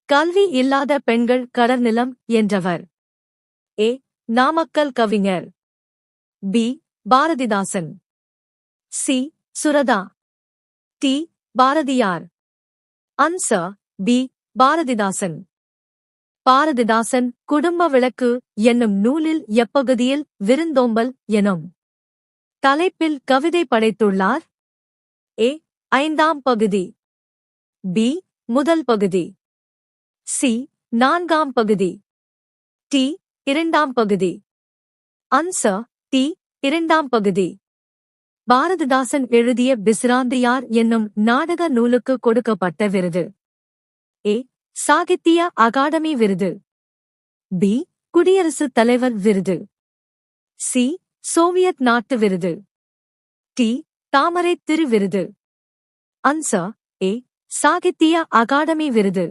கல்வி இல்லாத பெண்கள் கடற்நிலம் என்றவர். ஏ. நாமக்கல் கவிஞர். B. Bharathidasan. C. Suratha. D. Bharathiyar. Answer B. Bharathidasan. Bharathidasan Kudumba Vilakku என்னும் நூலில் எப்பகுதியில் விருந்தோம்பல் எனும் தலைப்பில் கவிதை படைத்துள்ளார்? ஏ. 5ஆம் பகுதி. பி. முதல் பகுதி. சி. 4ஆம் பகுதி. டி. 2ஆம் பகுதி. Answer D. 2ஆம் பகுதி. பாரதிதாசன் எழுதிய பிசிராந்தையார் என்னும் நாடக நூலுக்கு கொடுக்கப்பட்ட விருது. ஏ. சாகித்ய அகாடமி விருது. பி. குடியரசுத் தலைவர் விருது. சி. சோவியத் நாட்டு விருது. டி. தாமரை திரு விருது. Answer A. சாகித்ய அகாடமி விருது.